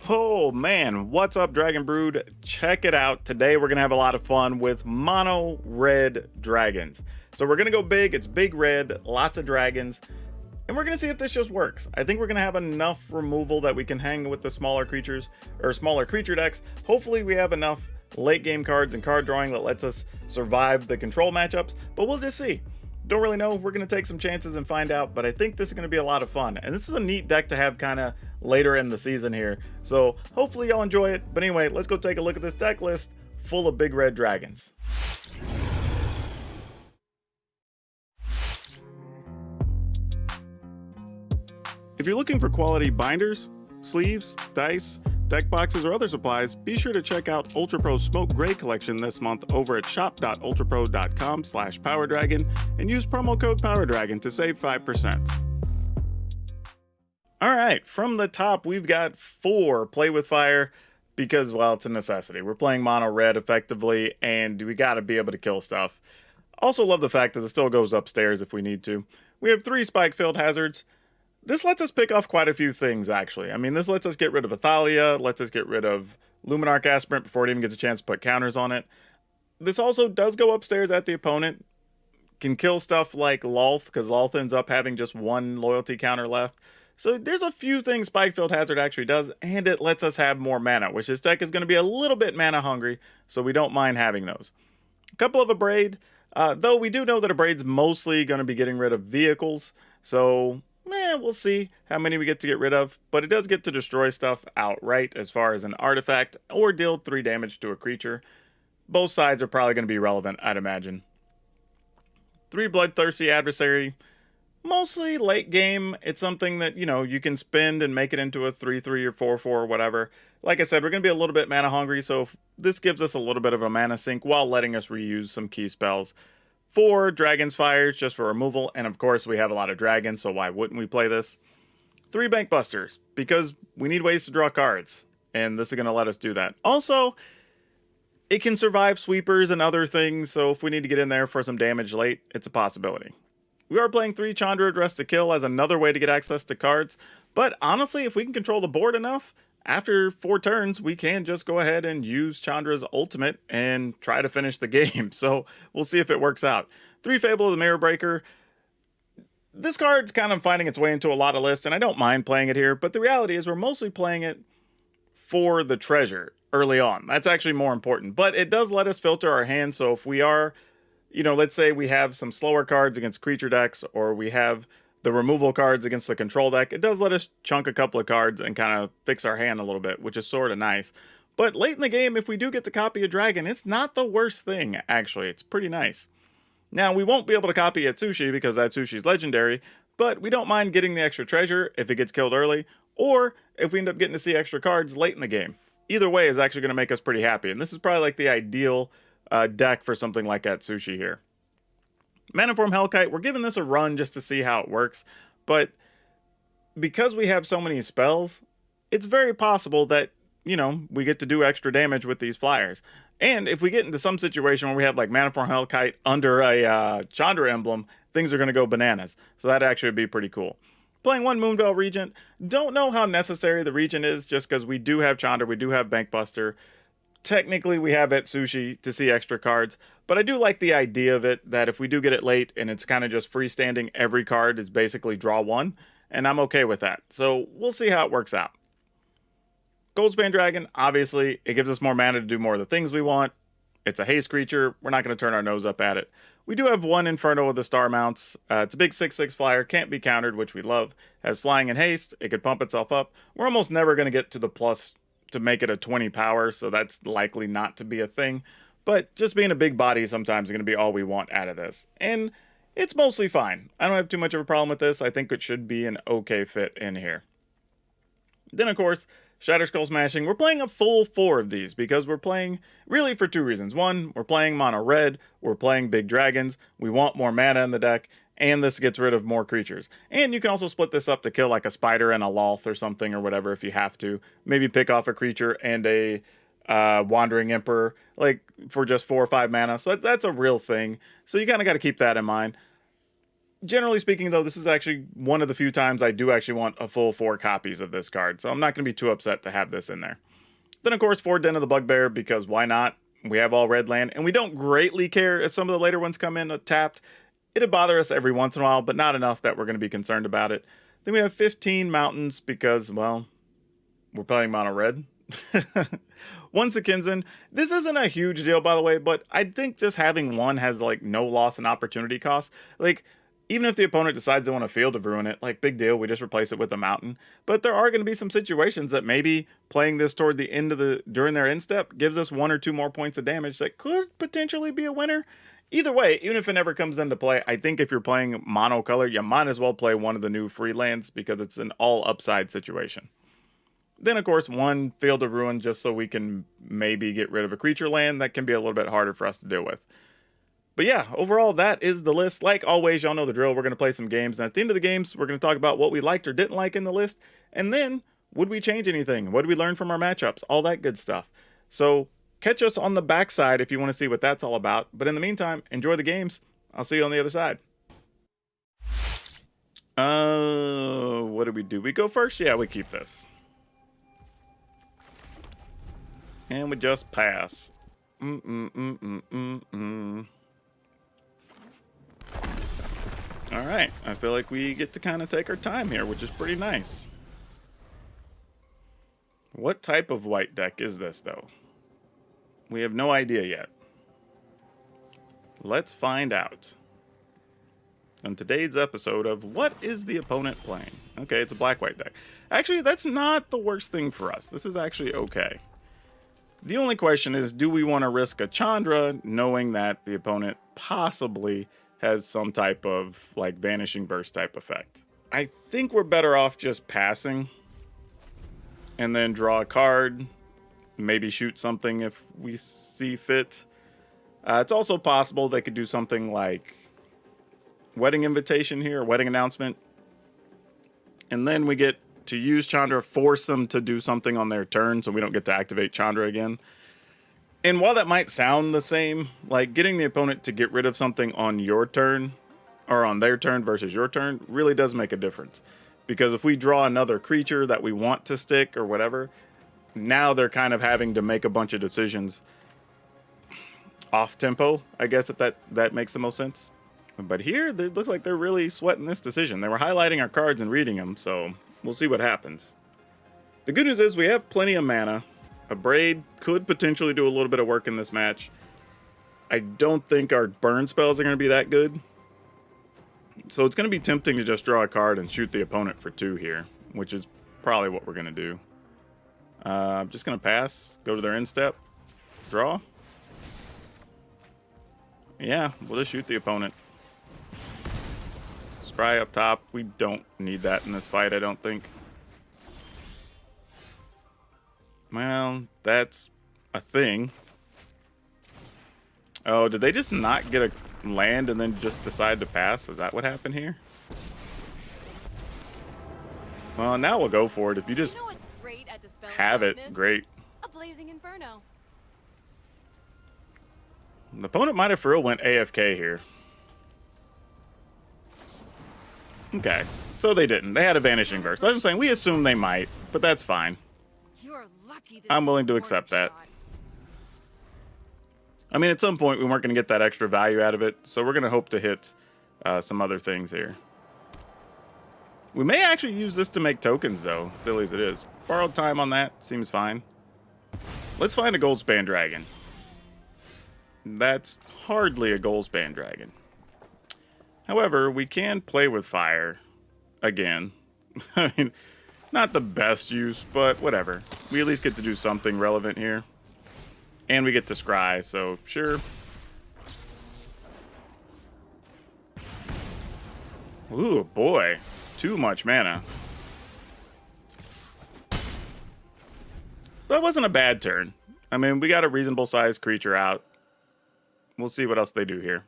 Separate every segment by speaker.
Speaker 1: Oh man, what's up, Dragon Brood? Check it out. Today we're gonna have a lot of fun with mono red dragons. So we're gonna go big, it's big red, lots of dragons, and we're gonna see if this just works. I think we're gonna have enough removal that we can hang with the smaller creatures or smaller creature decks. Hopefully we have enough late game cards and card drawing that lets us survive the control matchups, but we'll just see. Don't really know. We're going to take some chances and find out, but I think this is going to be a lot of fun. And this is a neat deck to have kind of later in the season here. So hopefully y'all enjoy it. But anyway, let's go take a look at this deck list full of big red dragons. If you're looking for quality binders, sleeves, dice, deck boxes, or other supplies, be sure to check out Ultra Pro's Smoke Gray collection this month over at shop.ultrapro.com/PowrDragn and use promo code PowrDragn to save 5%. Alright, from the top we've got 4 Play with Fire because, well, it's a necessity. We're playing mono red effectively and we gotta be able to kill stuff. Also love the fact that it still goes upstairs if we need to. We have 3 Spike-Filled Hazards. This lets us pick off quite a few things, actually. I mean, this lets us get rid of Athalia, lets us get rid of Luminarch Aspirant before it even gets a chance to put counters on it. This also does go upstairs at the opponent. Can kill stuff like Lolth, because Lolth ends up having just 1 loyalty counter left. So there's a few things Spike-Filled Hazard actually does, and it lets us have more mana, which this deck is going to be a little bit mana hungry, so we don't mind having those. A couple of Abrade, though we do know that Abrade's mostly going to be getting rid of vehicles, so we'll see how many we get to get rid of, but it does get to destroy stuff outright as far as an artifact or deal 3 damage to a creature. Both sides are probably going to be relevant, I'd imagine. 3 Bloodthirsty Adversary, mostly late game. It's something that, you can spend and make it into a 3/3 or 4/4 or whatever. Like I said, we're going to be a little bit mana hungry, so this gives us a little bit of a mana sink while letting us reuse some key spells. 4 Dragon's Fires just for removal, and of course we have a lot of dragons, so why wouldn't we play this? 3 Bank Busters, because we need ways to draw cards, and this is going to let us do that. Also, it can survive sweepers and other things, so if we need to get in there for some damage late, it's a possibility. We are playing 3 Chandra Dress to Kill as another way to get access to cards, but honestly, if we can control the board enough, after 4 turns, we can just go ahead and use Chandra's ultimate and try to finish the game. So we'll see if it works out. 3 Fable of the Mirror Breaker. This card's kind of finding its way into a lot of lists, and I don't mind playing it here, but the reality is we're mostly playing it for the treasure early on. That's actually more important, but it does let us filter our hand, so if we are, let's say we have some slower cards against creature decks, or we have the removal cards against the control deck, it does let us chunk a couple of cards and kind of fix our hand a little bit, which is sort of nice. But late in the game, if we do get to copy a dragon, it's not the worst thing, actually. It's pretty nice. Now, we won't be able to copy Atsushi because Atsushi's legendary, but we don't mind getting the extra treasure if it gets killed early, or if we end up getting to see extra cards late in the game. Either way is actually going to make us pretty happy, and this is probably like the ideal deck for something like Atsushi here. Maniform Hellkite, we're giving this a run just to see how it works, but because we have so many spells, it's very possible that, we get to do extra damage with these flyers. And if we get into some situation where we have like Maniform Hellkite under a Chandra emblem, things are going to go bananas. So that actually would be pretty cool. Playing 1 Moonveil Regent, don't know how necessary the Regent is just because we do have Chandra, we do have Bankbuster. Technically, we have Atsushi to see extra cards, but I do like the idea of it, that if we do get it late and it's kind of just freestanding, every card is basically draw 1, and I'm okay with that. So we'll see how it works out. Goldspan Dragon, obviously, it gives us more mana to do more of the things we want. It's a haste creature. We're not going to turn our nose up at it. We do have 1 Inferno of the Star Mounts. It's a big 6/6 flyer, can't be countered, which we love. Has flying and haste. It could pump itself up. We're almost never going to get to the plus to make it a 20 power, so that's likely not to be a thing. But just being a big body sometimes is going to be all we want out of this. And it's mostly fine. I don't have too much of a problem with this. I think it should be an okay fit in here. Then, of course, Shatter Skull Smashing. We're playing a full 4 of these because we're playing really for 2 reasons. 1, we're playing mono red, we're playing big dragons, we want more mana in the deck, and this gets rid of more creatures. And you can also split this up to kill like a spider and a Lolth or something or whatever if you have to. Maybe pick off a creature and a Wandering Emperor, like for just 4 or 5 mana. So that's a real thing. So you kind of got to keep that in mind. Generally speaking, though, this is actually one of the few times I do actually want a full 4 copies of this card, so I'm not going to be too upset to have this in there. Then, of course, 4 Den of the Bugbear, because why not? We have all red land, and we don't greatly care if some of the later ones come in tapped. It'd bother us every once in a while, but not enough that we're going to be concerned about it. Then we have 15 mountains because, well, we're playing mono red. One Sekinzen. This isn't a huge deal, by the way, but I think just having one has, like, no loss in opportunity cost. Like, even if the opponent decides they want to Field of Ruin it, like, big deal, we just replace it with a mountain. But there are going to be some situations that maybe playing this toward the end of during their end step gives us 1 or 2 more points of damage that could potentially be a winner. Either way, even if it never comes into play, I think if you're playing monocolor, you might as well play one of the new free lands because it's an all upside situation. Then, of course, 1 Field of Ruin just so we can maybe get rid of a creature land that can be a little bit harder for us to deal with. But yeah, overall, that is the list. Like always, y'all know the drill. We're going to play some games, and at the end of the games, we're going to talk about what we liked or didn't like in the list, and then, would we change anything? What did we learn from our matchups? All that good stuff. So, catch us on the backside if you want to see what that's all about. But in the meantime, enjoy the games. I'll see you on the other side. What do we do? We go first? Yeah, we keep this. And we just pass. Alright, I feel like we get to kind of take our time here, which is pretty nice. What type of white deck is this, though? We have no idea yet. Let's find out. On today's episode of What is the Opponent Playing? Okay, it's a black-white deck. Actually, that's not the worst thing for us. This is actually okay. The only question is, do we want to risk a Chandra knowing that the opponent possibly has some type of, like, Vanishing Verse type effect? I think we're better off just passing and then draw a card, maybe shoot something if we see fit. It's also possible they could do something like Wedding Invitation here, or Wedding Announcement, and then we get to use Chandra, force them to do something on their turn so we don't get to activate Chandra again. And while that might sound the same, like getting the opponent to get rid of something on your turn, or on their turn versus your turn, really does make a difference. Because if we draw another creature that we want to stick or whatever, now they're kind of having to make a bunch of decisions off tempo, I guess, if that makes the most sense. But here, it looks like they're really sweating this decision. They were highlighting our cards and reading them, so we'll see what happens. The good news is we have plenty of mana. A Braid could potentially do a little bit of work in this match. I don't think our burn spells are going to be that good. So it's going to be tempting to just draw a card and shoot the opponent for 2 here, which is probably what we're going to do. I'm just going to pass, go to their end step, draw. Yeah, we'll just shoot the opponent. Scry up top. We don't need that in this fight, I don't think. Well, that's a thing. Oh, did they just not get a land and then just decide to pass? Is that what happened here? Well, now we'll go for it. If you just have it, great.
Speaker 2: A blazing inferno.
Speaker 1: The opponent might have for real went AFK here. Okay, so they didn't. They had a Vanishing Verse. I was saying, we assume they might, but that's fine.
Speaker 2: You're lucky this
Speaker 1: I'm willing to accept that. I mean, at some point, we weren't going to get that extra value out of it, so we're going to hope to hit some other things here. We may actually use this to make tokens, though, silly as it is. Borrowed time on that. Seems fine. Let's find a Goldspan Dragon. That's hardly a Goldspan Dragon. However, we can play with fire again. I mean, not the best use, but whatever. We at least get to do something relevant here. And we get to scry, so sure. Ooh, boy. Too much mana. That wasn't a bad turn. I mean, we got a reasonable sized creature out. We'll see what else they do here.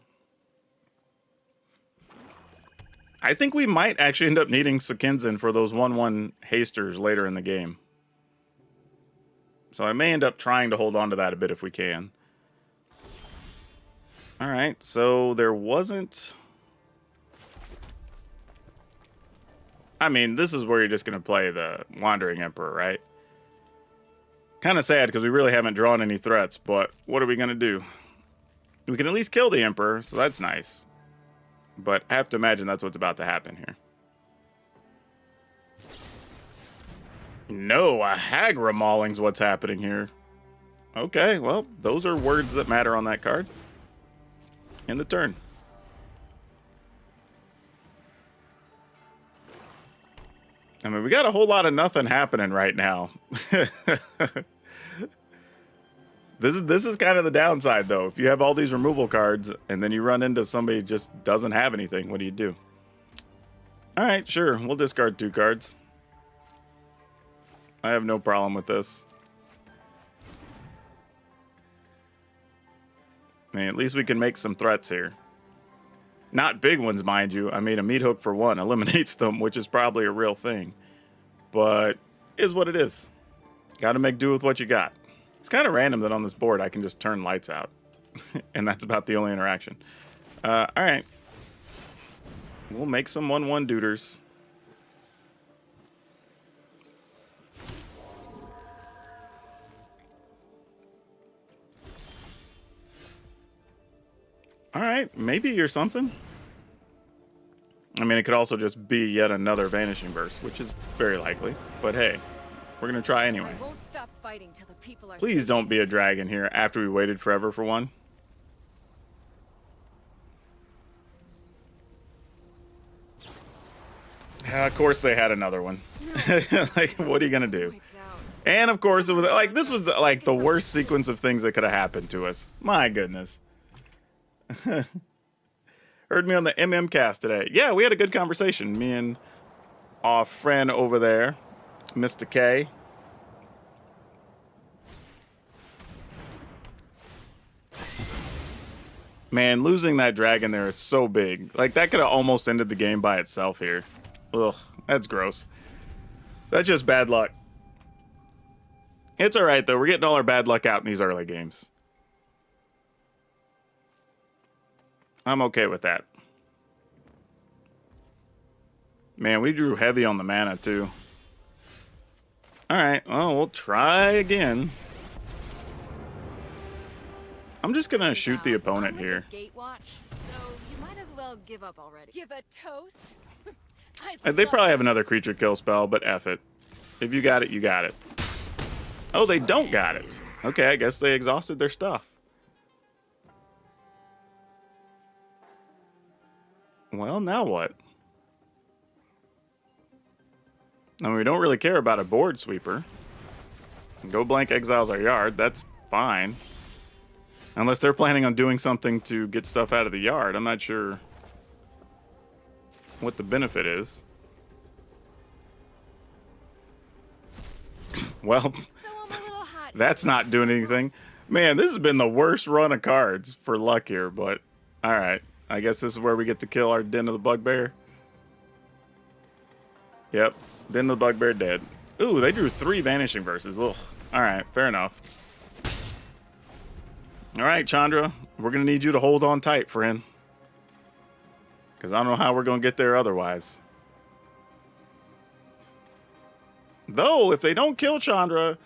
Speaker 1: I think we might actually end up needing Sekinzen for those 1/1 hasters later in the game. So I may end up trying to hold on to that a bit if we can. Alright, so there wasn't I mean, this is where you're just going to play the Wandering Emperor, right? Kind of sad because we really haven't drawn any threats, but what are we going to do? We can at least kill the Emperor, so that's nice. But I have to imagine that's what's about to happen here. No, a Hagra Mauling's what's happening here. Okay, well, those are words that matter on that card. In the turn. I mean, we got a whole lot of nothing happening right now. This is kind of the downside, though. If you have all these removal cards, and then you run into somebody who just doesn't have anything, what do you do? Alright, sure. We'll discard 2 cards. I have no problem with this. I mean, at least we can make some threats here. Not big ones, mind you. I mean, a meat hook for 1 eliminates them, which is probably a real thing. But is what it is. Gotta make do with what you got. It's kind of random that on this board I can just turn lights out. And that's about the only interaction. Alright. We'll make some 1/1 duders. Alright, maybe you're something. I mean, it could also just be yet another Vanishing Burst, which is very likely. But hey, we're going to try anyway.
Speaker 2: I won't stop fighting till the people are
Speaker 1: Please don't be a dragon here after we waited forever for one. Of course they had another one. No. Like, what are you going to do? And of course, it was like this was like the worst sequence of things that could have happened to us. My goodness. Heard me on the MM cast today. Yeah, we had a good conversation. Me and our friend over there, Mr. K. Man, losing that dragon there is so big. Like, that could have almost ended the game by itself here. Ugh, that's gross. That's just bad luck. It's alright, though. We're getting all our bad luck out in these early games. I'm okay with that. Man, we drew heavy on the mana, too. Alright, well, we'll try again. I'm just gonna shoot the opponent here.
Speaker 2: Gatewatch, so you might as well give up already. Give a toast?
Speaker 1: They probably have another creature kill spell, but F it. If you got it, you got it. Oh, they don't got it. Okay, I guess they exhausted their stuff. Well, now what? I mean, we don't really care about a board sweeper. Go blank exiles our yard, that's fine. Unless they're planning on doing something to get stuff out of the yard. I'm not sure what the benefit is. Well, that's not doing anything. Man, this has been the worst run of cards for luck here, but alright. I guess this is where we get to kill our Den of the Bugbear. Yep, Den of the Bugbear dead. Ooh, they drew 3 Vanishing Verses. Ugh. Alright, fair enough. Alright, Chandra, we're going to need you to hold on tight, friend. Because I don't know how we're going to get there otherwise. Though, if they don't kill Chandra,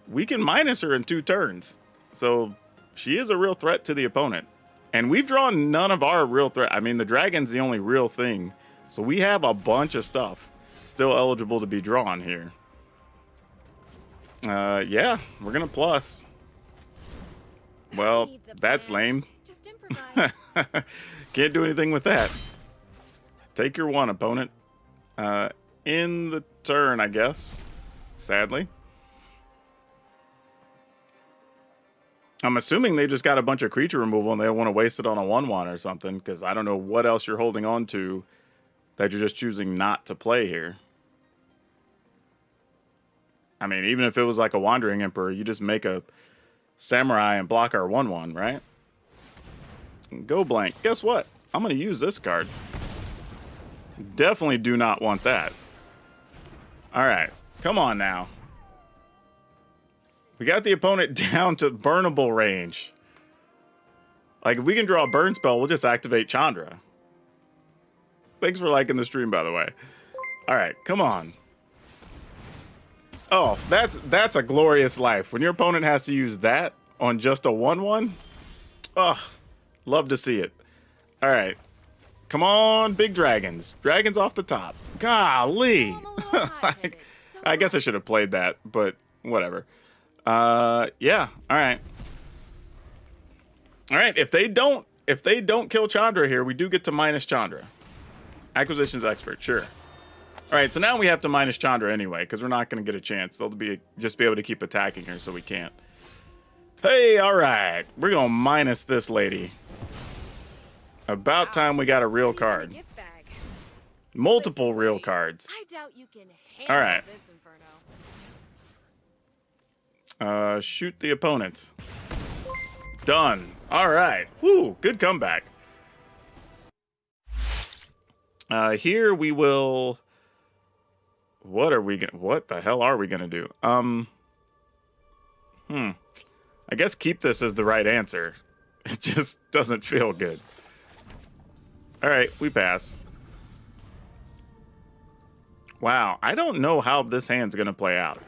Speaker 1: we can minus her in 2 turns. So, she is a real threat to the opponent. And we've drawn none of our real threat. I mean, the dragon's the only real thing. So we have a bunch of stuff still eligible to be drawn here. Yeah, we're going to plus. Well, that's lame.
Speaker 2: Just improvise.
Speaker 1: Can't do anything with that. Take your 1, opponent. In the turn, I guess. Sadly. I'm assuming they just got a bunch of creature removal and they don't want to waste it on a 1/1 or something, because I don't know what else you're holding on to that you're just choosing not to play here. I mean, even if it was like a Wandering Emperor, you just make a Samurai and block our 1/1, right? Go blank. Guess what? I'm going to use this card. Definitely do not want that. Alright, come on now. We got the opponent down to burnable range. Like, if we can draw a burn spell, we'll just activate Chandra. Thanks for liking the stream, by the way. All right, come on. Oh, that's a glorious life. When your opponent has to use that on just a 1/1. Oh, love to see it. All right. Come on, big dragons. Dragons off the top. Golly.
Speaker 2: I'm a little hot-headed. So
Speaker 1: I guess I should have played that, but whatever. Yeah. All right. All right. If they don't kill Chandra here, we do get to minus Chandra. Acquisitions expert, sure. All right. So now we have to minus Chandra anyway, because we're not going to get a chance. They'll just be able to keep attacking her, so we can't. Hey, all right. We're gonna minus this lady. About time we got a real card. Multiple real cards.
Speaker 2: I doubt you can handle
Speaker 1: All right.
Speaker 2: this inferno.
Speaker 1: Shoot the opponent. Done. All right. Woo, good comeback. Here we will. What the hell are we gonna do? I guess keep this as the right answer. It just doesn't feel good. All right, we pass. Wow, I don't know how this hand's gonna play out.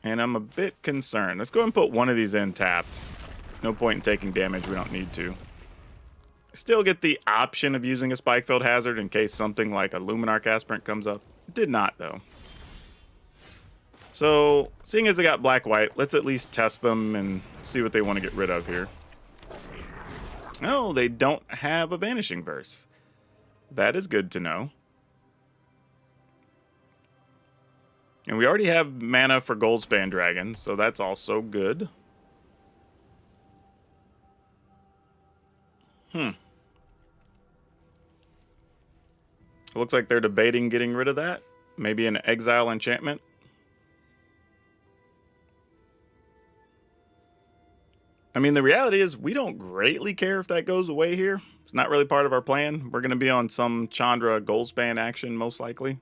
Speaker 1: And I'm a bit concerned. Let's go ahead and put one of these in tapped. No point in taking damage, we don't need to. Still get the option of using a Spikefield Hazard in case something like a Luminarch Aspirant comes up. Did not, though. So, seeing as they got black-white, let's at least test them and see what they want to get rid of here. Oh, they don't have a Vanishing Verse. That is good to know. And we already have mana for Goldspan Dragon, so that's also good. It looks like they're debating getting rid of that. Maybe an Exile enchantment. I mean, the reality is we don't greatly care if that goes away here. It's not really part of our plan. We're going to be on some Chandra Goldspan action, most likely.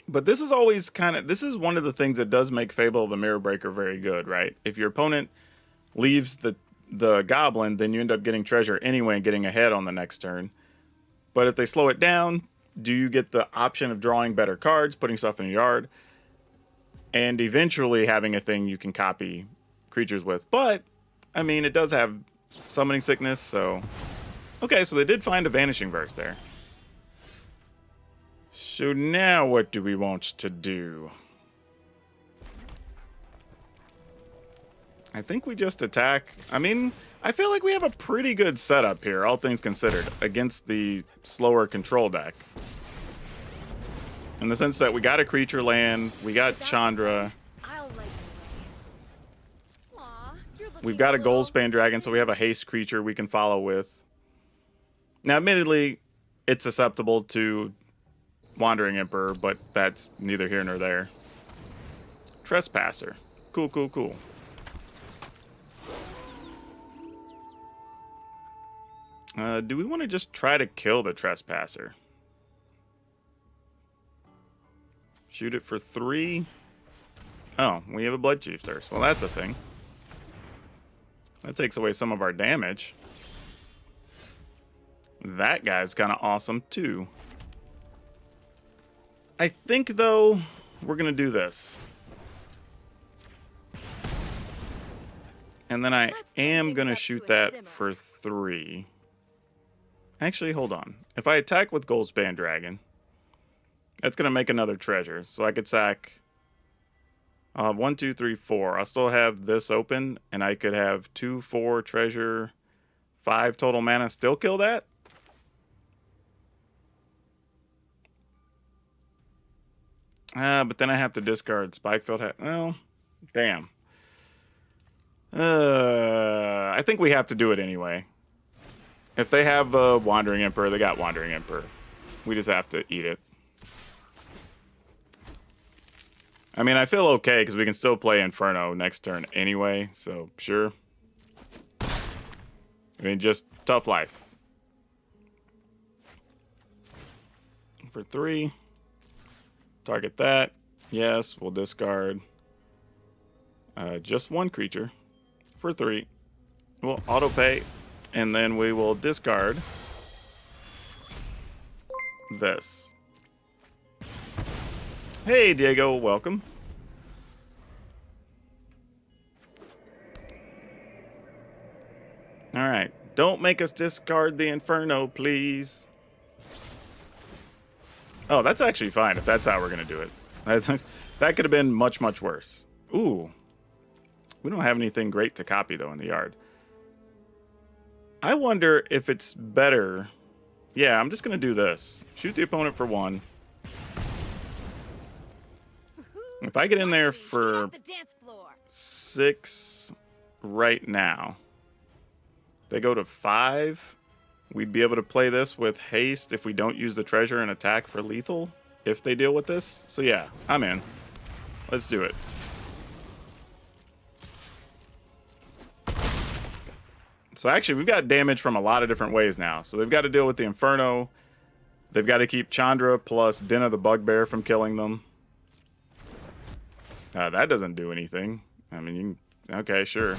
Speaker 1: But this is always this is one of the things that does make Fable of the Mirror Breaker very good, right? If your opponent leaves the Goblin, then you end up getting treasure anyway and getting ahead on the next turn. But if they slow it down, do you get the option of drawing better cards, putting stuff in your yard, and eventually having a thing you can copy creatures with? But, I mean, it does have Summoning Sickness, so... Okay, so they did find a Vanishing Verse there. So now what do we want to do? I think we just attack. I mean, I feel like we have a pretty good setup here, all things considered, against the slower control deck. In the sense that we got a creature land, we got Chandra, we've got a Goldspan Dragon, so we have a haste creature we can follow with. Now, admittedly, it's susceptible to Wandering Emperor, but that's neither here nor there. Trespasser. Cool, cool, cool. Do we want to just try to kill the Trespasser? Shoot it for 3. Oh, we have a Bloodchief Thirst. Well, that's a thing. That takes away some of our damage. That guy's kind of awesome, too. I think, though, we're going to do this. And then I am going to shoot that for 3. Actually, hold on. If I attack with Goldspan Dragon, that's going to make another treasure. So I could sack 1, 2, 3, 4. I'll still have this open, and I could have 2, 4 treasure, 5 total mana. Still kill that? But then I have to discard Spikefield Hat. Well, damn. I think we have to do it anyway. If they have Wandering Emperor, they got Wandering Emperor. We just have to eat it. I mean, I feel okay because we can still play Inferno next turn anyway, so sure. I mean, just tough life. For 3. Target that. Yes, we'll discard. just one creature for 3. We'll auto pay, and then we will discard this. Hey, Diego, welcome. All right, don't make us discard the Inferno, please. Oh, that's actually fine if that's how we're gonna do it. That could have been much, much worse. Ooh, we don't have anything great to copy though in the yard. I wonder if it's better. Yeah, I'm just gonna do this. Shoot the opponent for 1. If I get in there for 6 right now, they go to 5. We'd be able to play this with haste if we don't use the treasure and attack for lethal if they deal with this. So yeah, I'm in. Let's do it. So actually, we've got damage from a lot of different ways now. So they've got to deal with the Inferno. They've got to keep Chandra plus Den of the Bugbear from killing them. That doesn't do anything. I mean, you can, okay, sure.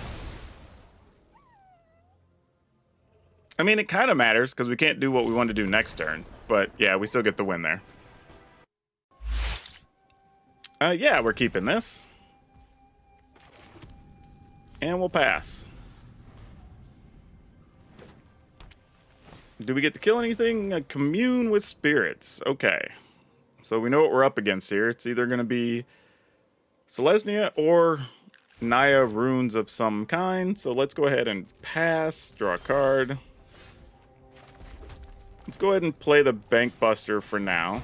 Speaker 1: I mean, it kind of matters because we can't do what we want to do next turn. But yeah, we still get the win there. Yeah, we're keeping this. And we'll pass. Do we get to kill anything? Commune with spirits. Okay. So we know what we're up against here. It's either going to be Selesnya or Naya Runes of some kind. So let's go ahead and pass. Draw a card. Let's go ahead and play the Bank Buster for now.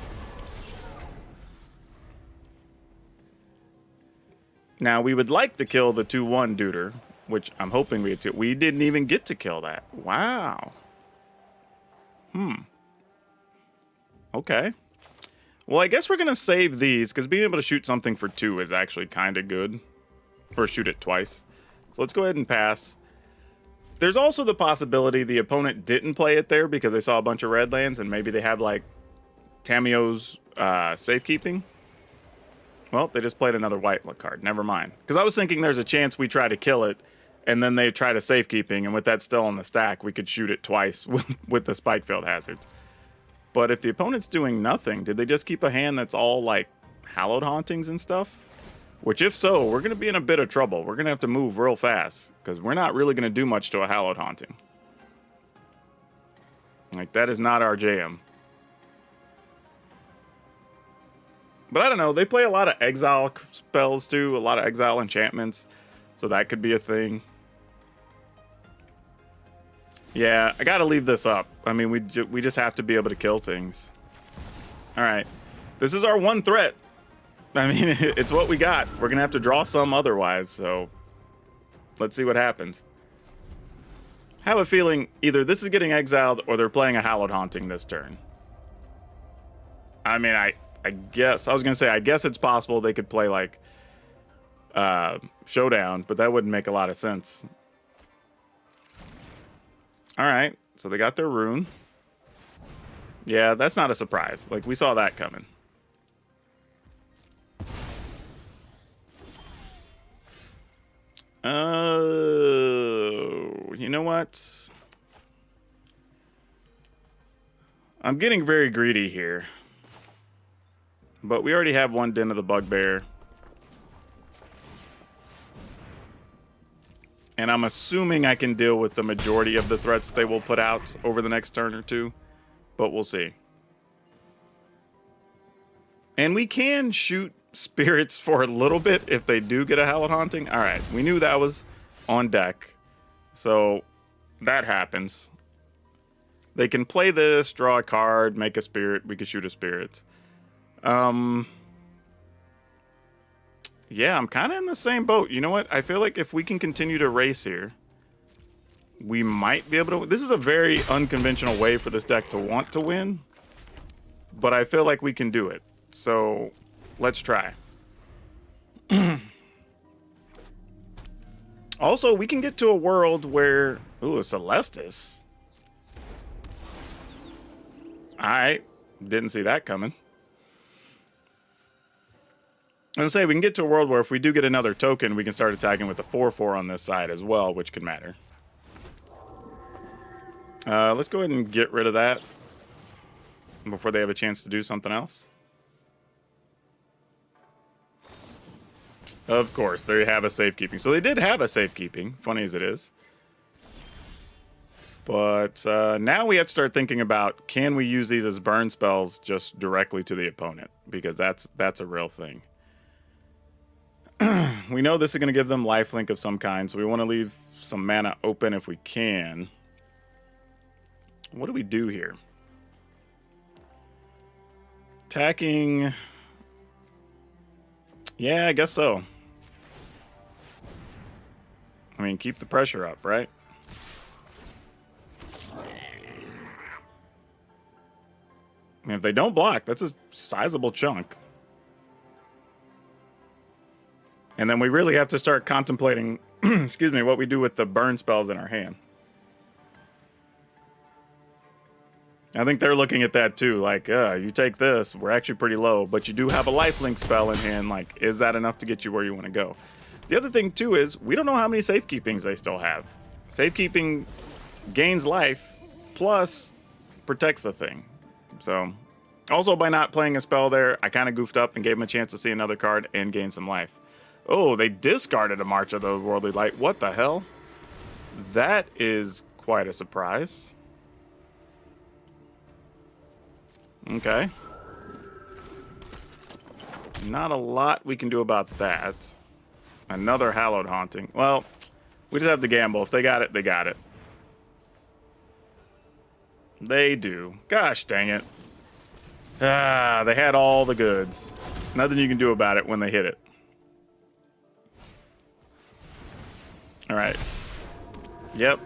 Speaker 1: Now, we would like to kill the 2/1 Duder, which I'm hoping we get to. We didn't even get to kill that. Wow. Okay. Well, I guess we're going to save these, because being able to shoot something for 2 is actually kind of good. Or shoot it twice. So let's go ahead and pass. There's also the possibility the opponent didn't play it there because they saw a bunch of red lands, and maybe they have, like, Tamio's safekeeping. Well, they just played another white card. Never mind. Because I was thinking there's a chance we try to kill it, and then they try to safekeeping, and with that still on the stack, we could shoot it twice with the Spikefield hazards. But if the opponent's doing nothing, did they just keep a hand that's all, like, Hallowed Hauntings and stuff? Which, if so, we're going to be in a bit of trouble. We're going to have to move real fast, because we're not really going to do much to a Hallowed Haunting. Like, that is not our jam. But I don't know, they play a lot of exile spells, too. A lot of exile enchantments. So that could be a thing. Yeah, I gotta leave this up. I mean, we just have to be able to kill things. Alright. This is our one threat. I mean, it's what we got. We're gonna have to draw some otherwise, so... let's see what happens. I have a feeling either this is getting exiled or they're playing a Hallowed Haunting this turn. I mean, I guess... I was gonna say, I guess it's possible they could play, like... Showdown, but that wouldn't make a lot of sense. Alright, so they got their rune. Yeah, that's not a surprise. Like, we saw that coming. Oh, you know what? I'm getting very greedy here. But we already have one Den of the Bugbear. And I'm assuming I can deal with the majority of the threats they will put out over the next turn or two. But we'll see. And we can shoot spirits for a little bit if they do get a Hallowed Haunting. Alright, we knew that was on deck. So, that happens. They can play this, draw a card, make a spirit. We could shoot a spirit. Yeah, I'm kind of in the same boat. You know what? I feel like if we can continue to race here, we might be able to... This is a very unconventional way for this deck to want to win, but I feel like we can do it. So, let's try. Also, we can get to a world where... Ooh, a Celestis. Alright. Didn't see that coming. I was gonna say, we can get to a world where if we do get another token, we can start attacking with the 4/4 on this side as well, which could matter. Let's go ahead and get rid of that before they have a chance to do something else. Of course, there you have a safekeeping. So they did have a safekeeping, funny as it is. But now we have to start thinking about, can we use these as burn spells just directly to the opponent? Because that's a real thing. We know this is going to give them lifelink of some kind, so we want to leave some mana open if we can. What do we do here? Attacking... Yeah, I guess so. I mean, keep the pressure up, right? I mean, if they don't block, that's a sizable chunk. And then we really have to start contemplating, excuse me, what we do with the burn spells in our hand. I think they're looking at that too, like, you take this, we're actually pretty low, but you do have a lifelink spell in hand, like, is that enough to get you where you want to go? The other thing too is, we don't know how many safekeepings they still have. Safekeeping gains life, plus protects the thing. So, also by not playing a spell there, I kind of goofed up and gave them a chance to see another card and gain some life. Oh, they discarded a March of the Worldly Light. What the hell? That is quite a surprise. Okay. Not a lot we can do about that. Another Hallowed Haunting. Well, we just have to gamble. If they got it, they got it. They do. Gosh dang it. Ah, they had all the goods. Nothing you can do about it when they hit it. Alright. Yep.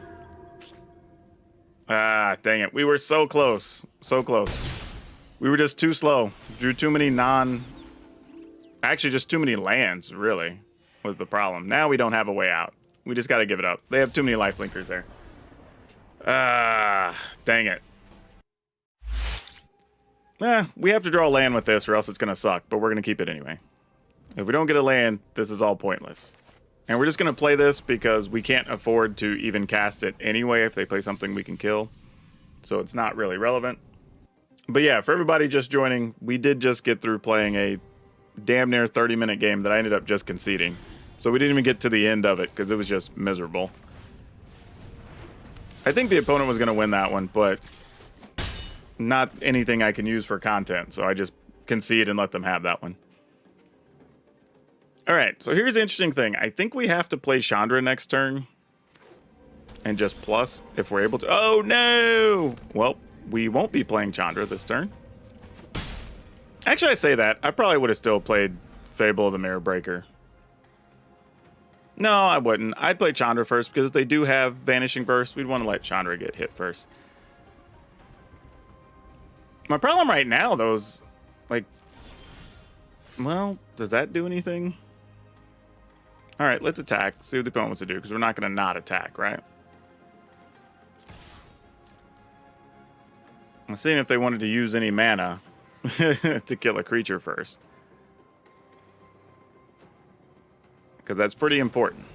Speaker 1: Ah, dang it. We were so close. So close. We were just too slow. Drew too many actually, just too many lands, really, was the problem. Now we don't have a way out. We just got to give it up. They have too many lifelinkers there. Ah, dang it. We have to draw a land with this or else it's going to suck, but we're going to keep it anyway. If we don't get a land, this is all pointless. And we're just going to play this because we can't afford to even cast it anyway if they play something we can kill. So it's not really relevant. But yeah, for everybody just joining, we did just get through playing a damn near 30-minute game that I ended up just conceding. So we didn't even get to the end of it because it was just miserable. I think the opponent was going to win that one, but not anything I can use for content. So I just concede and let them have that one. All right, so here's the interesting thing. I think we have to play Chandra next turn and just plus if we're able to. Oh, no! Well, we won't be playing Chandra this turn. Actually, I say that. I probably would have still played Fable of the Mirror Breaker. No, I wouldn't. I'd play Chandra first because if they do have Vanishing Verse, we'd want to let Chandra get hit first. My problem right now, though, is, like, well, does that do anything? All right, let's attack. See what the opponent wants to do because we're not going to not attack, right? I'm seeing if they wanted to use any mana to kill a creature first. Because that's pretty important.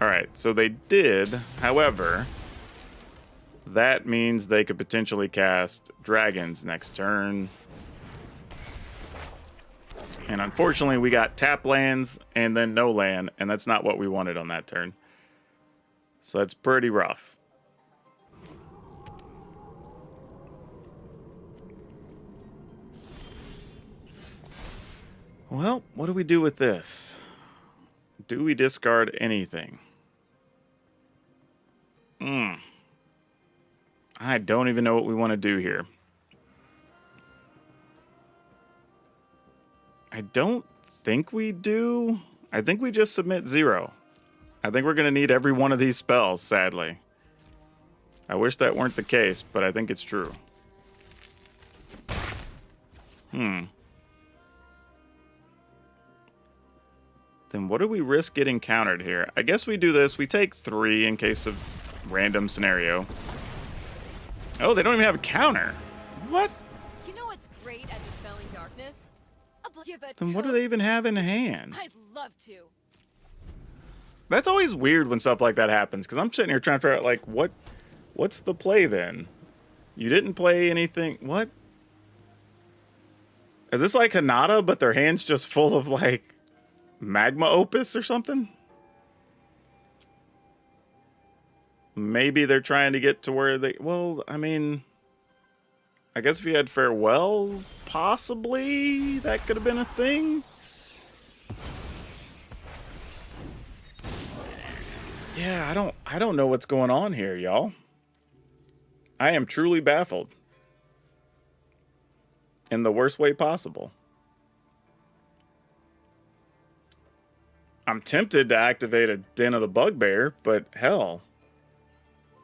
Speaker 1: Alright, so they did. However, that means they could potentially cast dragons next turn. And unfortunately, we got tap lands and then no land. And that's not what we wanted on that turn. So that's pretty rough. Well, what do we do with this? Do we discard anything? I don't even know what we want to do here. I don't think we do. I think we just submit 0. I think we're going to need every one of these spells, sadly. I wish that weren't the case, but I think it's true. Then what do we risk getting countered here? I guess we do this. We take 3 in case of random scenario. Oh, they don't even have a counter. What?
Speaker 2: You know what's great at dispelling darkness? A Give a
Speaker 1: Then what do they even have in hand?
Speaker 2: I'd love to.
Speaker 1: That's always weird when stuff like that happens, because I'm sitting here trying to figure out, like, what's the play then? You didn't play anything. What? Is this like Hanada, but their hand's just full of, like, magma opus or something? Maybe they're trying to get to where they... Well, I mean... I guess if you had Farewell, possibly that could have been a thing. Yeah, I don't know what's going on here, y'all. I am truly baffled. In the worst way possible. I'm tempted to activate a Den of the Bugbear, but hell.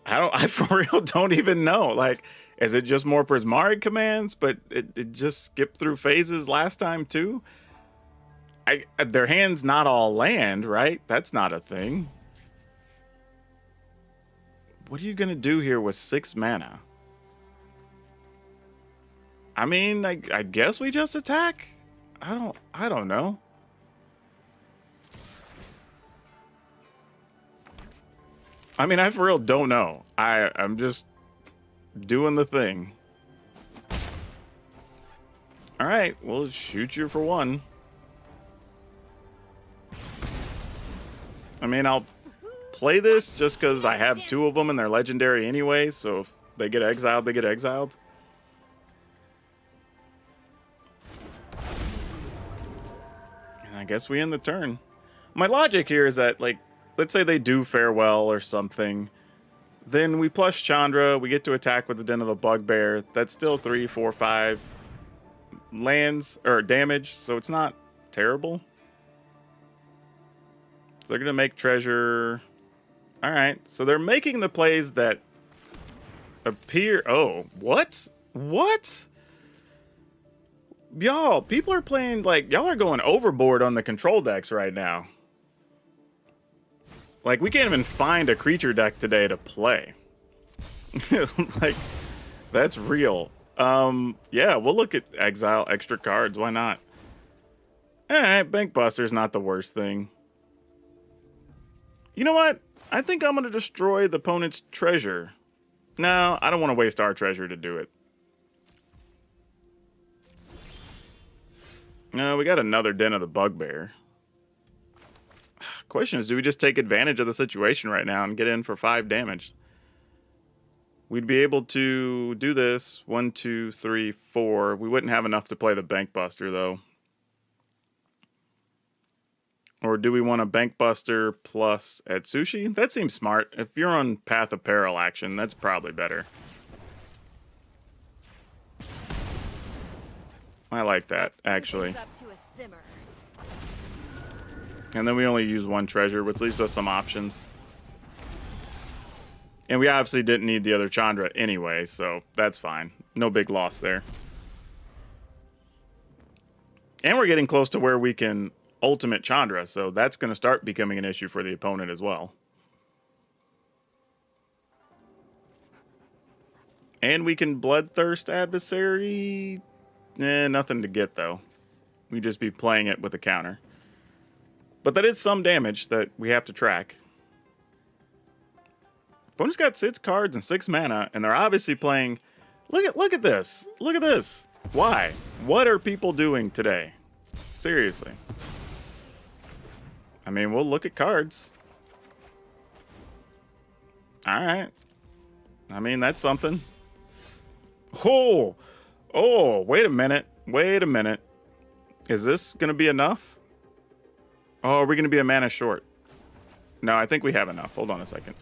Speaker 1: I for real don't even know. Like, is it just more Prismari commands, but it just skipped through phases last time too? Their hand's not all land, right? That's not a thing. What are you gonna do here with 6 mana? I mean, I guess we just attack? I don't know. I mean, I for real don't know. I'm just doing the thing. All right, we'll shoot you for 1. I mean, I'll play this just because I have 2 of them and they're legendary anyway, so if they get exiled, they get exiled. And I guess we end the turn. My logic here is that, like, let's say they do Farewell or something. Then we plus Chandra, we get to attack with the Den of the Bugbear. That's still 3, 4, 5 lands, or damage, so it's not terrible. So they're going to make treasure. Alright, so they're making the plays that appear... Oh, what? What? Y'all, people are playing, like, y'all are going overboard on the control decks right now. Like, we can't even find a creature deck today to play. Like, that's real. Yeah, we'll look at exile, extra cards. Why not? Alright, Bank Buster's not the worst thing. You know what? I think I'm going to destroy the opponent's treasure. No, I don't want to waste our treasure to do it. No, we got another Den of the Bugbear. Question is, do we just take advantage of the situation right now and get in for 5 damage? We'd be able to do this. 1, 2, 3, 4. We wouldn't have enough to play the Bank Buster, though. Or do we want a Bank Buster plus Atsushi? That seems smart. If you're on Path of Peril action, that's probably better. I like that, actually. And then we only use 1 treasure, which leaves us some options. And we obviously didn't need the other Chandra anyway, so that's fine. No big loss there. And we're getting close to where we can ultimate Chandra, so that's going to start becoming an issue for the opponent as well. And we can Bloodthirst Adversary. Nothing to get, though. We'd just be playing it with a counter. But that is some damage that we have to track. Opponent's got 6 cards and 6 mana, and they're obviously playing... Look at this. Look at this. Why? What are people doing today? Seriously. I mean, we'll look at cards. Alright. I mean, that's something. Oh! Oh, wait a minute. Wait a minute. Is this going to be enough? Oh, are we going to be a mana short? No, I think we have enough. Hold on a second.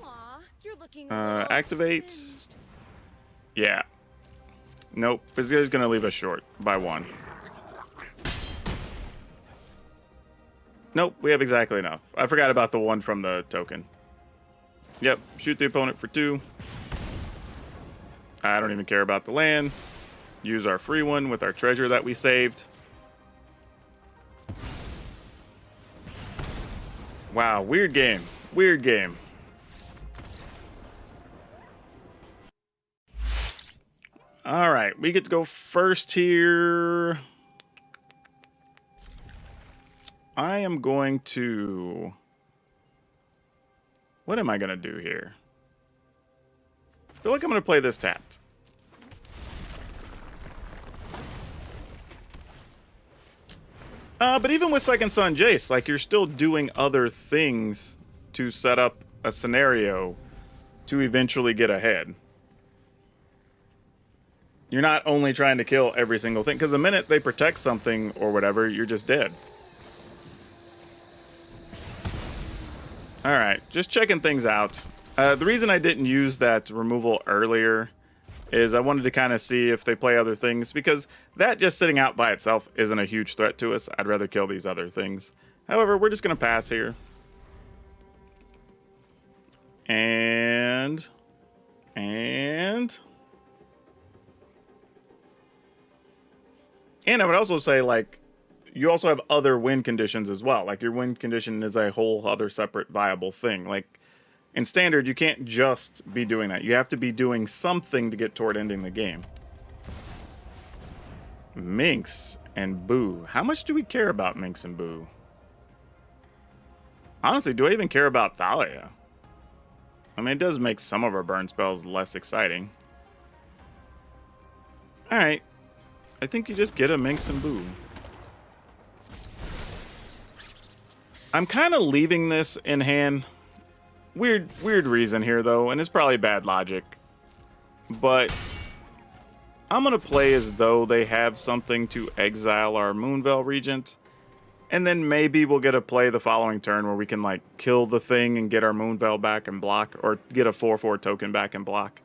Speaker 2: Aw, you're looking
Speaker 1: activate.
Speaker 2: singed.
Speaker 1: Yeah. Nope. This guy's going to leave us short by 1. Nope, we have exactly enough. I forgot about the 1 from the token. Yep, shoot the opponent for 2. I don't even care about the land. Use our free one with our treasure that we saved. Wow, weird game. Weird game. All right, we get to go first here. I am going to... What am I going to do here? I feel like I'm going to play this tapped. But even with Second Son Jace, like, you're still doing other things to set up a scenario to eventually get ahead. You're not only trying to kill every single thing, because the minute they protect something or whatever, you're just dead. Alright, just checking things out. The reason I didn't use that removal earlier is I wanted to kind of see if they play other things, because that just sitting out by itself isn't a huge threat to us. I'd rather kill these other things. However, we're just going to pass here. And I would also say, like, you also have other win conditions as well. Like, your win condition is a whole other separate viable thing. Like, in Standard, you can't just be doing that. You have to be doing something to get toward ending the game. Minx and Boo. How much do we care about Minx and Boo? Honestly, do I even care about Thalia? I mean, it does make some of our burn spells less exciting. Alright. I think you just get a Minx and Boo. I'm kind of leaving this in hand. Weird reason here, though, and it's probably bad logic. But I'm going to play as though they have something to exile our Moonveil Regent. And then maybe we'll get a play the following turn where we can, like, kill the thing and get our Moonveil back and block. Or get a 4/4 token back and block.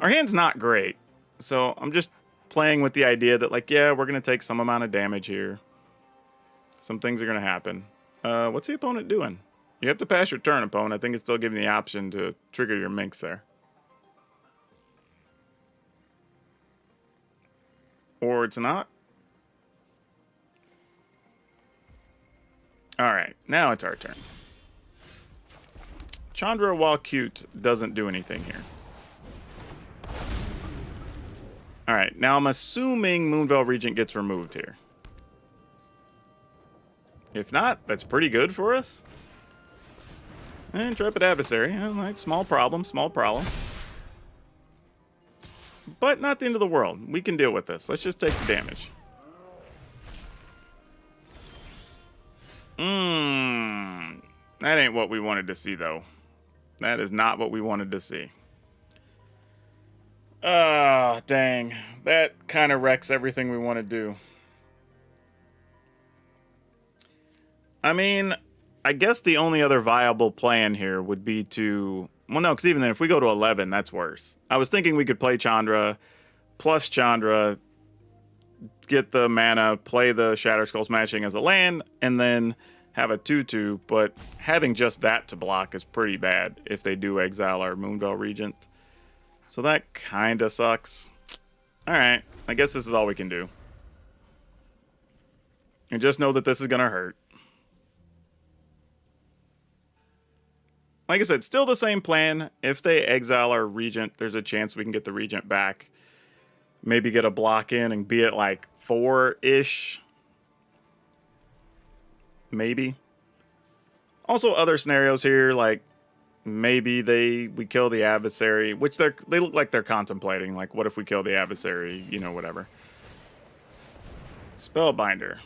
Speaker 1: Our hand's not great. So I'm just playing with the idea that, like, yeah, we're going to take some amount of damage here. Some things are going to happen. What's the opponent doing? You have to pass your turn, opponent. I think it's still giving the option to trigger your Minx there. Or it's not. Alright, now it's our turn. Chandra, while cute, doesn't do anything here. Alright, now I'm assuming Moonveil Regent gets removed here. If not, that's pretty good for us. And Intrepid Adversary. Alright, small problem, small problem. But not the end of the world. We can deal with this. Let's just take the damage. That ain't what we wanted to see, though. That is not what we wanted to see. Ah, dang. That kind of wrecks everything we want to do. I mean, I guess the only other viable plan here would be to... Well, no, because even then, if we go to 11, that's worse. I was thinking we could play Chandra, plus Chandra, get the mana, play the Shatter Skull Smashing as a land, and then have a 2/2, but having just that to block is pretty bad if they do exile our Moonveil Regent. So that kind of sucks. Alright, I guess this is all we can do. And just know that this is going to hurt. Like I said, still the same plan. If they exile our Regent, there's a chance we can get the Regent back. Maybe get a block in and be at like 4-ish. Maybe. Also other scenarios here, like maybe we kill the adversary, which they look like they're contemplating. Like, what if we kill the adversary? You know, whatever. Spellbinder.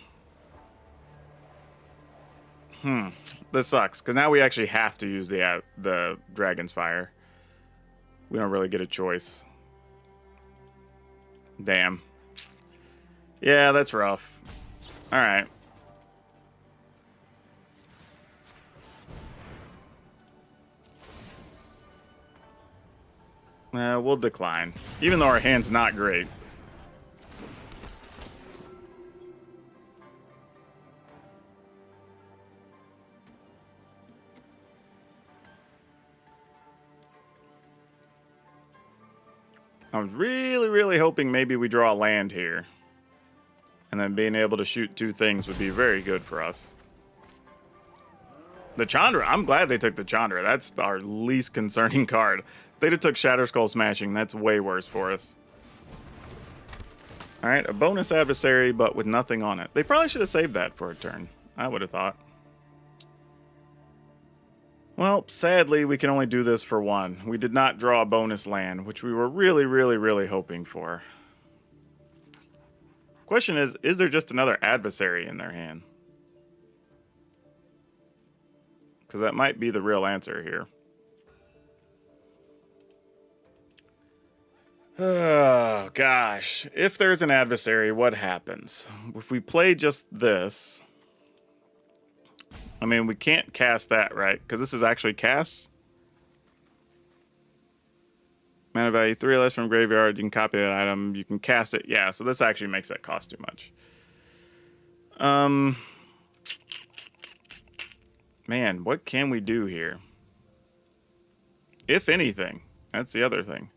Speaker 1: This sucks, because now we actually have to use the Dragon's Fire. We don't really get a choice. Damn. Yeah, that's rough. Alright. We'll decline. Even though our hand's not great. I was really, really hoping maybe we draw a land here. And then being able to shoot 2 things would be very good for us. The Chandra, I'm glad they took the Chandra. That's our least concerning card. If they'd have took Shatter Skull Smashing, that's way worse for us. Alright, a bonus adversary, but with nothing on it. They probably should have saved that for a turn. I would have thought. Well, sadly, we can only do this for one. We did not draw a bonus land, which we were really, really, really hoping for. Question is there just another adversary in their hand? Because that might be the real answer here. Oh, gosh. If there's an adversary, what happens? If we play just this... I mean, we can't cast that, right? Because this is actually cast. Mana value 3 or less from graveyard. You can copy that item. You can cast it. Yeah, so this actually makes that cost too much. Man, what can we do here? If anything. That's the other thing.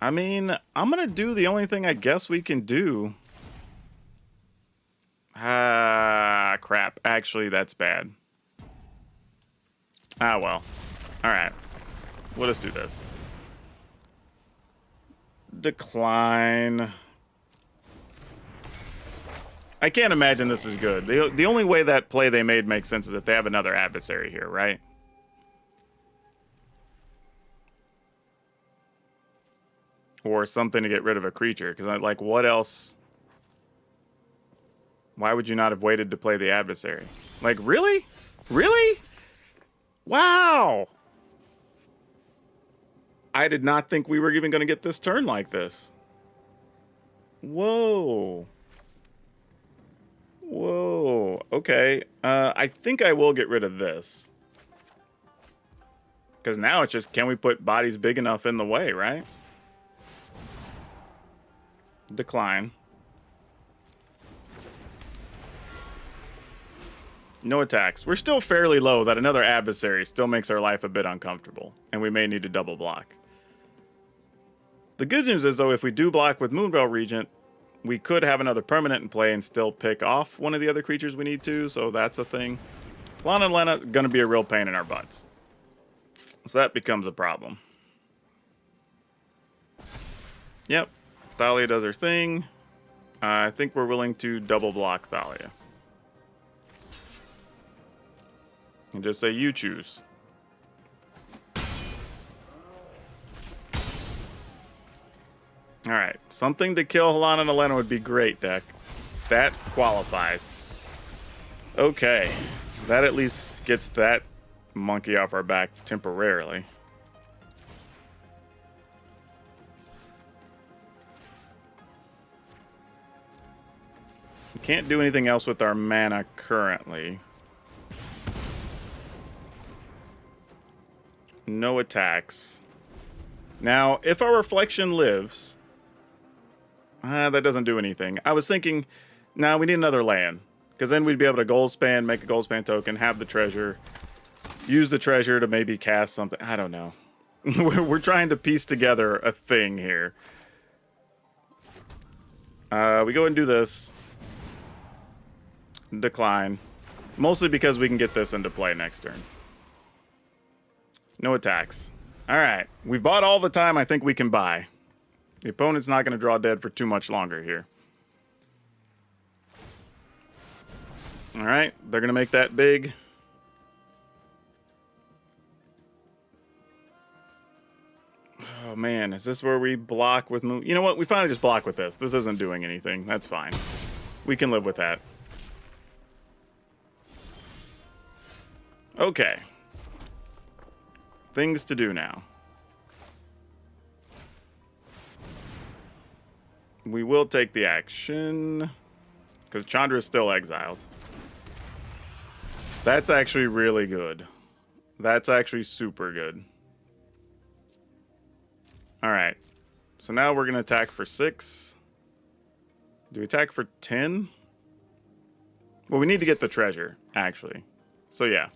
Speaker 1: I mean, I'm going to do the only thing I guess we can do. Ah, crap. Actually, that's bad. Ah, well. Alright. We'll just do this. Decline. I can't imagine this is good. The only way that play they made makes sense is if they have another adversary here, right? Or something to get rid of a creature. Because, like, what else... Why would you not have waited to play the adversary? Like, really? Really? Wow! I did not think we were even going to get this turn like this. Whoa. Whoa. Okay. I think I will get rid of this. Because now it's just, can we put bodies big enough in the way, right? Decline. No attacks. We're still fairly low. That another adversary still makes our life a bit uncomfortable. And we may need to double block. The good news is, though, if we do block with Moonveil Regent, we could have another permanent in play and still pick off one of the other creatures we need to. So that's a thing. Lana and Lena going to be a real pain in our butts. So that becomes a problem. Yep. Thalia does her thing. I think we're willing to double block Thalia. And just say, you choose. Alright, something to kill Halana and Elena would be great, deck. That qualifies. Okay, that at least gets that monkey off our back temporarily. We can't do anything else with our mana currently. No attacks. Now, if our reflection lives... that doesn't do anything. I was thinking, nah, we need another land. Because then we'd be able to gold span, make a gold span token, have the treasure. Use the treasure to maybe cast something. I don't know. We're trying to piece together a thing here. We go and do this. Decline. Mostly because we can get this into play next turn. No attacks. Alright. We've bought all the time I think we can buy. The opponent's not going to draw dead for too much longer here. Alright. They're going to make that big. Oh man, is this where we block with move? You know what? We finally just block with this. This isn't doing anything. That's fine. We can live with that. Okay. Things to do now. We will take the action. Because Chandra is still exiled. That's actually really good. That's actually super good. Alright. So now we're going to attack for 6. Do we attack for 10? Well, we need to get the treasure, actually. So yeah.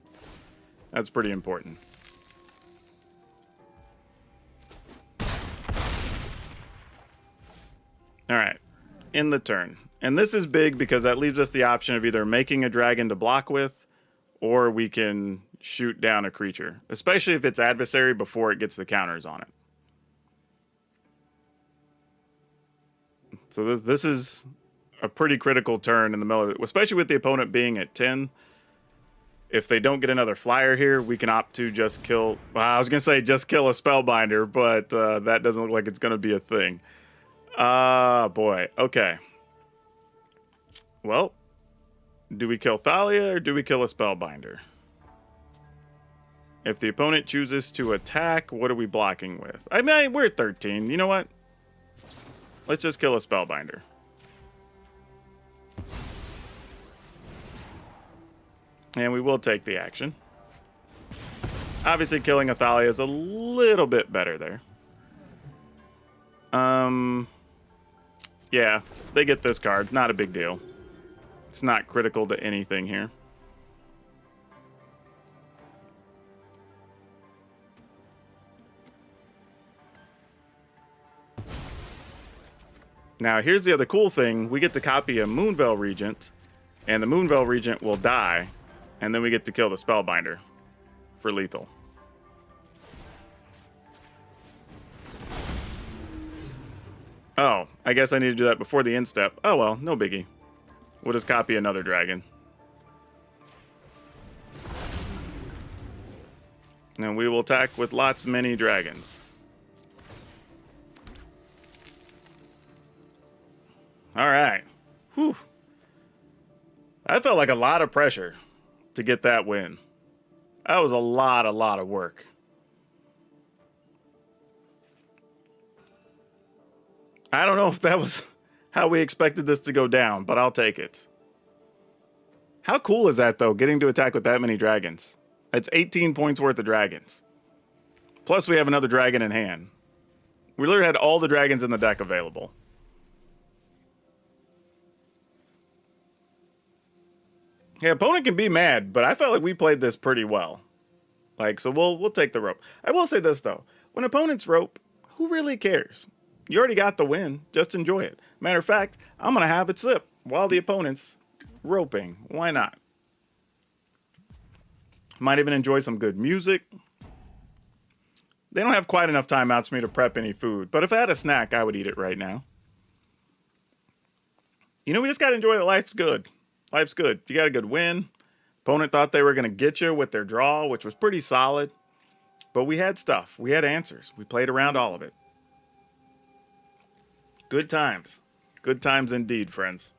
Speaker 1: That's pretty important. Alright, in the turn. And this is big because that leaves us the option of either making a dragon to block with, or we can shoot down a creature. Especially if it's adversary before it gets the counters on it. So this is a pretty critical turn in the middle of it, especially with the opponent being at 10. If they don't get another flyer here, we can opt to just kill... Well, I was going to say just kill a Spellbinder, but that doesn't look like it's going to be a thing. Boy. Okay. Well, do we kill Thalia or do we kill a Spellbinder? If the opponent chooses to attack, what are we blocking with? I mean, we're at 13. You know what? Let's just kill a Spellbinder. And we will take the action. Obviously, killing a Thalia is a little bit better there. Yeah, they get this card. Not a big deal. It's not critical to anything here. Now, here's the other cool thing. We get to copy a Moonveil Regent, and the Moonveil Regent will die, and then we get to kill the Spellbinder for lethal. Oh, I guess I need to do that before the end step. Oh well, no biggie. We'll just copy another dragon. And we will attack with lots many dragons. Alright. Whew. That felt like a lot of pressure to get that win. That was a lot of work. I don't know if that was how we expected this to go down, but I'll take it. How cool is that, though, getting to attack with that many dragons? That's 18 points worth of dragons. Plus, we have another dragon in hand. We literally had all the dragons in the deck available. Yeah, opponent can be mad, but I felt like we played this pretty well. Like, so we'll take the rope. I will say this, though. When opponents rope, who really cares? You already got the win. Just enjoy it. Matter of fact, I'm going to have it sip while the opponent's roping. Why not? Might even enjoy some good music. They don't have quite enough timeouts for me to prep any food, but if I had a snack, I would eat it right now. You know, we just got to enjoy that life's good. Life's good. You got a good win. Opponent thought they were going to get you with their draw, which was pretty solid. But we had stuff. We had answers. We played around all of it. Good times. Good times indeed, friends.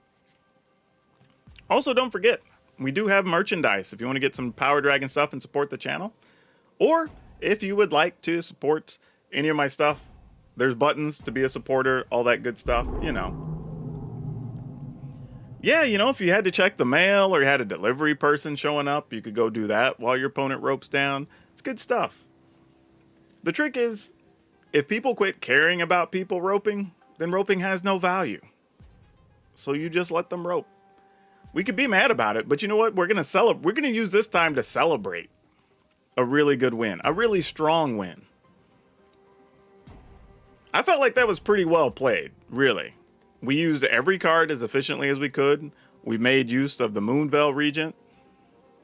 Speaker 1: Also, don't forget, we do have merchandise if you want to get some PowrDragn stuff and support the channel. Or if you would like to support any of my stuff, there's buttons to be a supporter, all that good stuff, you know. Yeah, you know, if you had to check the mail or you had a delivery person showing up, you could go do that while your opponent ropes down. It's good stuff. The trick is, if people quit caring about people roping, then roping has no value. So you just let them rope. We could be mad about it, but you know what? We're going to use this time to celebrate a really good win, a really strong win. I felt like that was pretty well played, really. We used every card as efficiently as we could. We made use of the Moonveil Regent.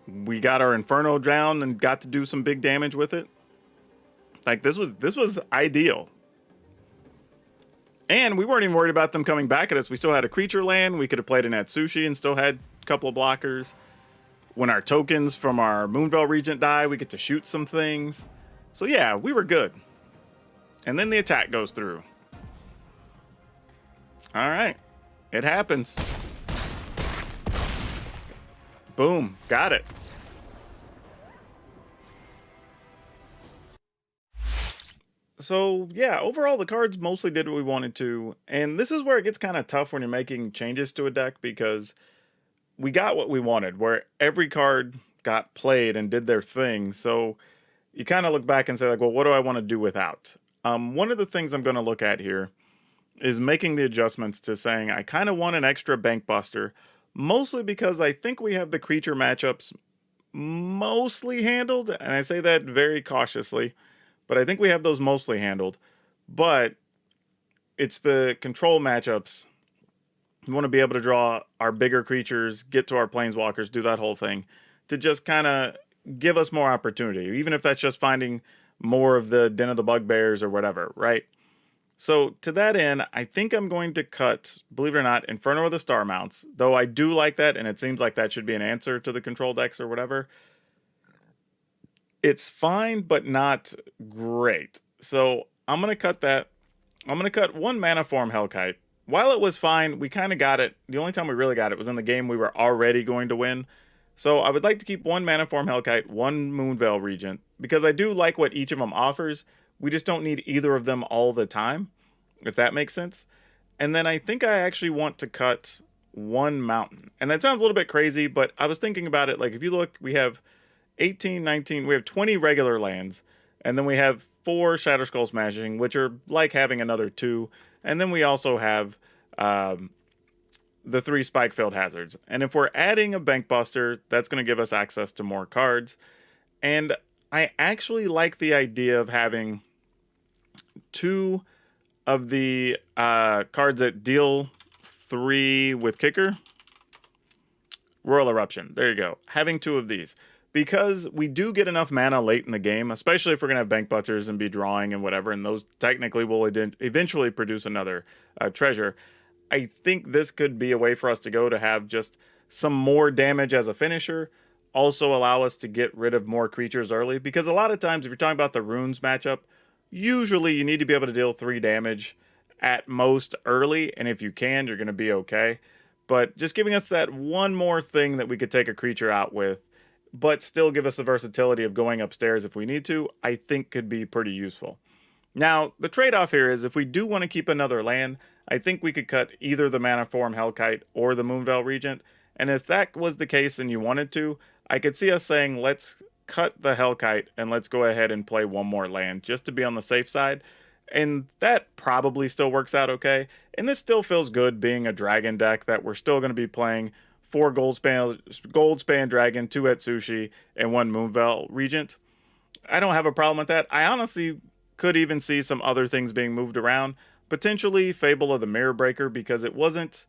Speaker 1: We got our Inferno down and got to do some big damage with it. Like, this was ideal. And we weren't even worried about them coming back at us. We still had a creature land. We could have played an Atsushi and still had a couple of blockers. When our tokens from our Moonveil Regent die, we get to shoot some things. So yeah, we were good. And then the attack goes through. All right. It happens. Boom. Got it. So, yeah, overall, the cards mostly did what we wanted to. And this is where it gets kind of tough when you're making changes to a deck, because we got what we wanted, where every card got played and did their thing. So you kind of look back and say, like, well, what do I want to do without? One of the things I'm going to look at here is making the adjustments to saying I kind of want an extra Bank Buster, mostly because I think we have the creature matchups mostly handled, and I say that very cautiously, but I think we have those mostly handled. But it's the control matchups. We want to be able to draw our bigger creatures, get to our planeswalkers, do that whole thing, to just kind of give us more opportunity, even if that's just finding more of the Den of the Bugbears or whatever, right? So to that end, I think I'm going to cut, believe it or not, Inferno of the Star Mounts, though I do like that, and it seems like that should be an answer to the control decks or whatever. It's fine, but not great. So I'm going to cut that. I'm going to cut one Mana Form Hellkite. While it was fine, we kind of got it. The only time we really got it was in the game we were already going to win. So I would like to keep one Mana Form Hellkite, one Moonveil Regent, because I do like what each of them offers. We just don't need either of them all the time, if that makes sense. And then I think I actually want to cut one mountain. And that sounds a little bit crazy, but I was thinking about it. Like, if you look, we have 18, 19, we have 20 regular lands. And then we have 4 Shatter Skull Smashing, which are like having another 2. And then we also have the 3 Spike-Filled Hazards. And if we're adding a Bank Buster, that's going to give us access to more cards. And I actually like the idea of having 2 of the cards that deal 3 with Kicker. Royal Eruption. There you go. Having 2 of these. Because we do get enough mana late in the game, especially if we're going to have Bank Busters and be drawing and whatever, and those technically will eventually produce another treasure. I think this could be a way for us to go to have just some more damage as a finisher. Also allow us to get rid of more creatures early. Because a lot of times, if you're talking about the Runes matchup, usually you need to be able to deal 3 damage at most early. And if you can, you're going to be okay. But just giving us that one more thing that we could take a creature out with, but still give us the versatility of going upstairs if we need to, I think could be pretty useful. Now, the trade-off here is if we do want to keep another land, I think we could cut either the Mana Form Hellkite or the Moonveil Regent. And if that was the case and you wanted to, I could see us saying, let's cut the Hellkite and let's go ahead and play one more land just to be on the safe side. And that probably still works out okay. And this still feels good being a dragon deck that we're still going to be playing 4 Goldspan Dragon, 2 Etsushi, and 1 Moonveil Regent. I don't have a problem with that. I honestly could even see some other things being moved around. Potentially Fable of the Mirror Breaker, because it wasn't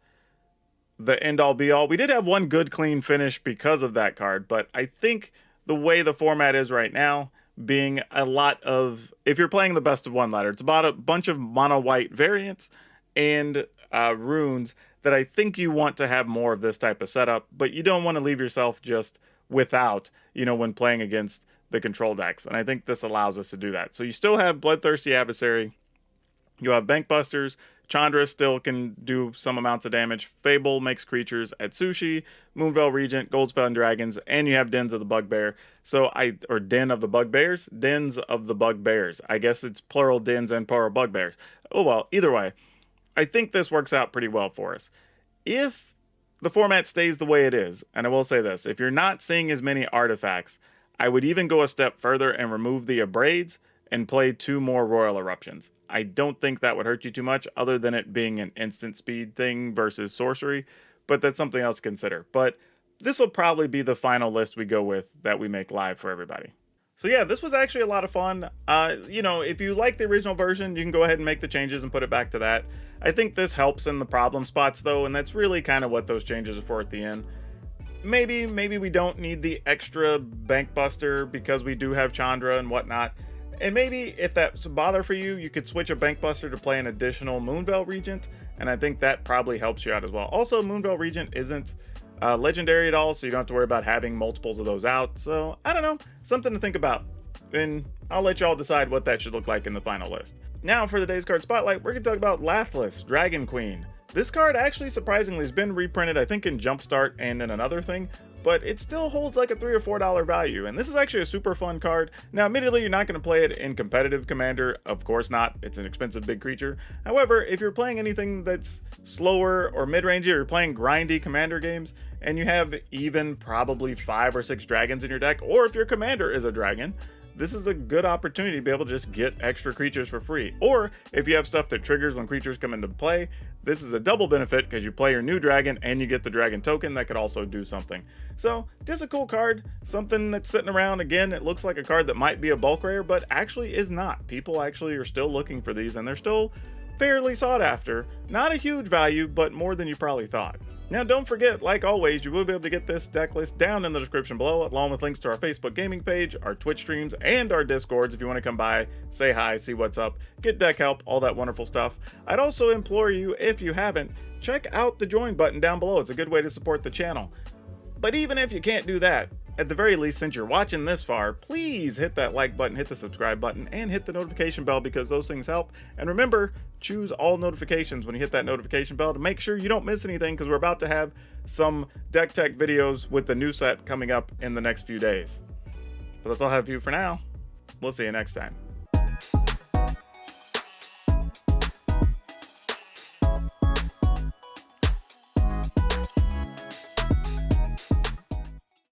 Speaker 1: the end-all be-all. We did have one good clean finish because of that card, but I think the way the format is right now, being a lot of, if you're playing the best of 1 ladder, it's about a bunch of mono white variants and runes that I think you want to have more of this type of setup, but you don't want to leave yourself just without, when playing against the control decks. And I think this allows us to do that. So you still have Bloodthirsty Adversary, you have Bank Busters, Chandra still can do some amounts of damage, Fable makes creatures, Etsushi, Moonveil Regent, Goldspan Dragons, and you have Dens of the Bugbear. Or Den of the Bugbears? Dens of the Bugbears. I guess it's plural dens and plural bugbears. Oh well, either way, I think this works out pretty well for us. If the format stays the way it is, and I will say this, if you're not seeing as many artifacts, I would even go a step further and remove the Abrades and play 2 more Royal Eruptions. I don't think that would hurt you too much, other than it being an instant speed thing versus sorcery, but that's something else to consider. But this will probably be the final list we go with that we make live for everybody. So yeah, this was actually a lot of fun. If you like the original version, you can go ahead and make the changes and put it back to that. I think this helps in the problem spots though, and that's really kind of what those changes are for at the end. Maybe we don't need the extra Bank Buster because we do have Chandra and whatnot. And maybe if that's a bother for you, you could switch a Bank Buster to play an additional Moonveil Regent, and I think that probably helps you out as well. Also, Moonveil Regent isn't legendary at all, so you don't have to worry about having multiples of those out. So, I don't know, something to think about. And I'll let y'all decide what that should look like in the final list. Now for the day's card spotlight, we're going to talk about Lathless, Dragon Queen. This card actually surprisingly has been reprinted, I think in Jumpstart and in another thing, but it still holds like a $3 or $4 value, and this is actually a super fun card. Now admittedly, you're not going to play it in competitive Commander, of course not, it's an expensive big creature. However, if you're playing anything that's slower or mid-range, or you're playing grindy Commander games, and you have even probably 5 or 6 dragons in your deck, or if your commander is a dragon, this is a good opportunity to be able to just get extra creatures for free. Or if you have stuff that triggers when creatures come into play, this is a double benefit because you play your new dragon and you get the dragon token that could also do something. So just a cool card, something that's sitting around. Again, it looks like a card that might be a bulk rare, but actually is not. People actually are still looking for these and they're still fairly sought after. Not a huge value, but more than you probably thought. Now, don't forget, like always, you will be able to get this deck list down in the description below, along with links to our Facebook gaming page, our Twitch streams, and our Discords if you want to come by, say hi, see what's up, get deck help, all that wonderful stuff. I'd also implore you, if you haven't, check out the join button down below. It's a good way to support the channel. But even if you can't do that, at the very least, since you're watching this far, please hit that like button, hit the subscribe button, and hit the notification bell because those things help. And remember, choose all notifications when you hit that notification bell to make sure you don't miss anything, because we're about to have some deck tech videos with the new set coming up in the next few days. But that's all I have for you for now. We'll see you next time.